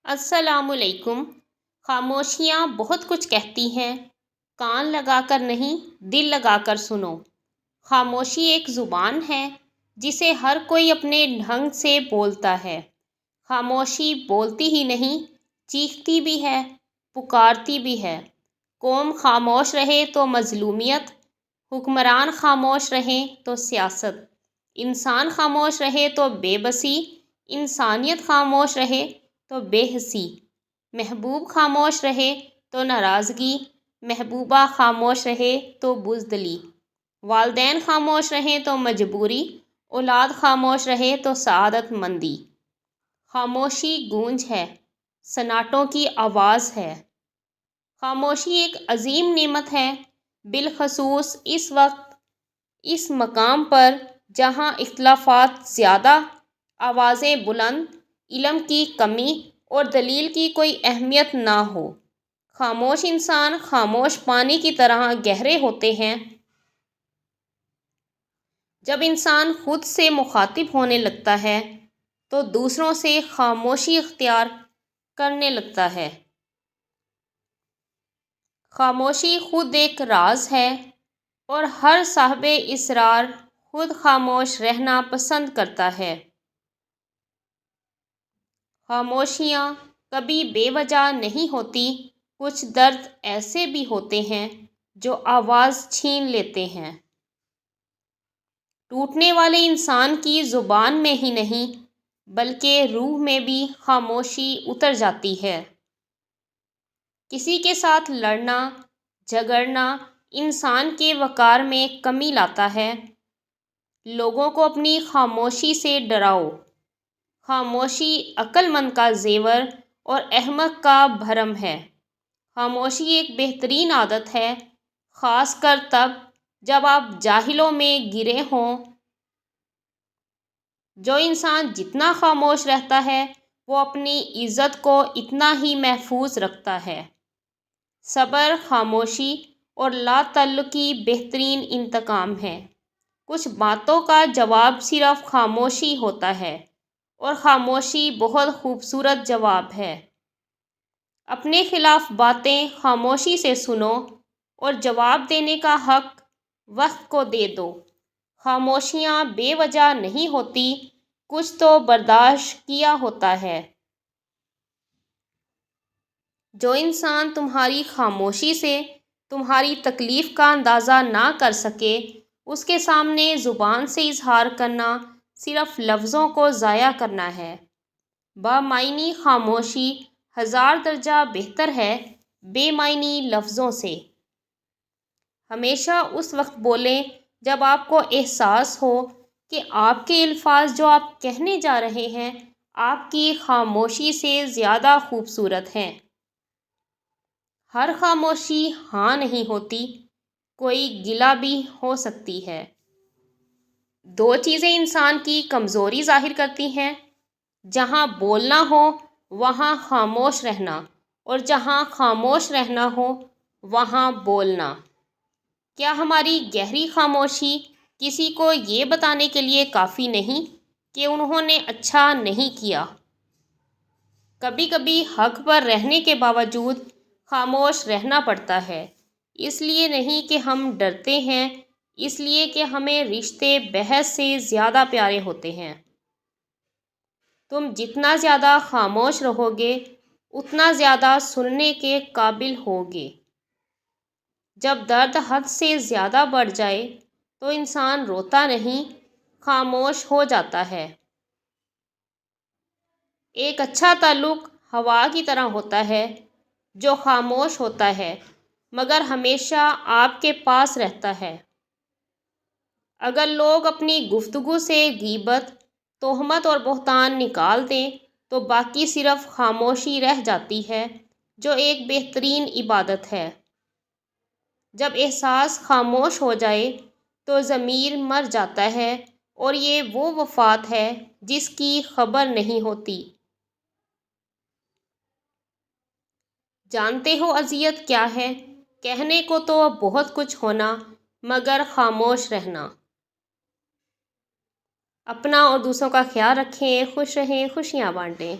السلام علیکم۔ خاموشیاں بہت کچھ کہتی ہیں، کان لگا کر نہیں، دل لگا کر سنو۔ خاموشی ایک زبان ہے جسے ہر کوئی اپنے ڈھنگ سے بولتا ہے۔ خاموشی بولتی ہی نہیں، چیختی بھی ہے، پکارتی بھی ہے۔ قوم خاموش رہے تو مظلومیت، حکمران خاموش رہیں تو سیاست، انسان خاموش رہے تو بے بسی، انسانیت خاموش رہے تو بے حسی، محبوب خاموش رہے تو ناراضگی، محبوبہ خاموش رہے تو بزدلی، والدین خاموش رہیں تو مجبوری، اولاد خاموش رہے تو سعادت مندی۔ خاموشی گونج ہے، سناٹوں کی آواز ہے۔ خاموشی ایک عظیم نعمت ہے، بالخصوص اس وقت، اس مقام پر جہاں اختلافات زیادہ، آوازیں بلند، علم کی کمی اور دلیل کی کوئی اہمیت نہ ہو۔ خاموش انسان خاموش پانی کی طرح گہرے ہوتے ہیں۔ جب انسان خود سے مخاطب ہونے لگتا ہے تو دوسروں سے خاموشی اختیار کرنے لگتا ہے۔ خاموشی خود ایک راز ہے اور ہر صاحب اسرار خود خاموش رہنا پسند کرتا ہے۔ خاموشیاں کبھی بے وجہ نہیں ہوتی، کچھ درد ایسے بھی ہوتے ہیں جو آواز چھین لیتے ہیں۔ ٹوٹنے والے انسان کی زبان میں ہی نہیں بلکہ روح میں بھی خاموشی اتر جاتی ہے۔ کسی کے ساتھ لڑنا، جھگڑنا انسان کے وقار میں کمی لاتا ہے۔ لوگوں کو اپنی خاموشی سے ڈراؤ۔ خاموشی عقل مند کا زیور اور احمق کا بھرم ہے۔ خاموشی ایک بہترین عادت ہے، خاص کر تب جب آپ جاہلوں میں گرے ہوں۔ جو انسان جتنا خاموش رہتا ہے وہ اپنی عزت کو اتنا ہی محفوظ رکھتا ہے۔ صبر، خاموشی اور لا تعلقی بہترین انتقام ہے۔ کچھ باتوں کا جواب صرف خاموشی ہوتا ہے اور خاموشی بہت خوبصورت جواب ہے۔ اپنے خلاف باتیں خاموشی سے سنو اور جواب دینے کا حق وقت کو دے دو۔ خاموشیاں بے وجہ نہیں ہوتی، کچھ تو برداشت کیا ہوتا ہے۔ جو انسان تمہاری خاموشی سے تمہاری تکلیف کا اندازہ نہ کر سکے، اس کے سامنے زبان سے اظہار کرنا صرف لفظوں کو ضائع کرنا ہے۔ بامعنی خاموشی ہزار درجہ بہتر ہے بے معنی لفظوں سے۔ ہمیشہ اس وقت بولیں جب آپ کو احساس ہو کہ آپ کے الفاظ جو آپ کہنے جا رہے ہیں آپ کی خاموشی سے زیادہ خوبصورت ہیں۔ ہر خاموشی ہاں نہیں ہوتی، کوئی گلہ بھی ہو سکتی ہے۔ دو چیزیں انسان کی کمزوری ظاہر کرتی ہیں، جہاں بولنا ہو وہاں خاموش رہنا اور جہاں خاموش رہنا ہو وہاں بولنا۔ کیا ہماری گہری خاموشی کسی کو یہ بتانے کے لیے کافی نہیں کہ انہوں نے اچھا نہیں کیا؟ کبھی کبھی حق پر رہنے کے باوجود خاموش رہنا پڑتا ہے، اس لیے نہیں کہ ہم ڈرتے ہیں، اس لیے کہ ہمیں رشتے بحث سے زیادہ پیارے ہوتے ہیں۔ تم جتنا زیادہ خاموش رہو گے اتنا زیادہ سننے کے قابل ہوگے۔ جب درد حد سے زیادہ بڑھ جائے تو انسان روتا نہیں، خاموش ہو جاتا ہے۔ ایک اچھا تعلق ہوا کی طرح ہوتا ہے جو خاموش ہوتا ہے مگر ہمیشہ آپ کے پاس رہتا ہے۔ اگر لوگ اپنی گفتگو سے غیبت، تہمت اور بہتان نکال دیں تو باقی صرف خاموشی رہ جاتی ہے جو ایک بہترین عبادت ہے۔ جب احساس خاموش ہو جائے تو ضمیر مر جاتا ہے اور یہ وہ وفات ہے جس کی خبر نہیں ہوتی۔ جانتے ہو اذیت کیا ہے؟ کہنے کو تو بہت کچھ ہونا مگر خاموش رہنا۔ اپنا اور دوسروں کا خیال رکھیں، خوش رہیں، خوشیاں بانٹیں۔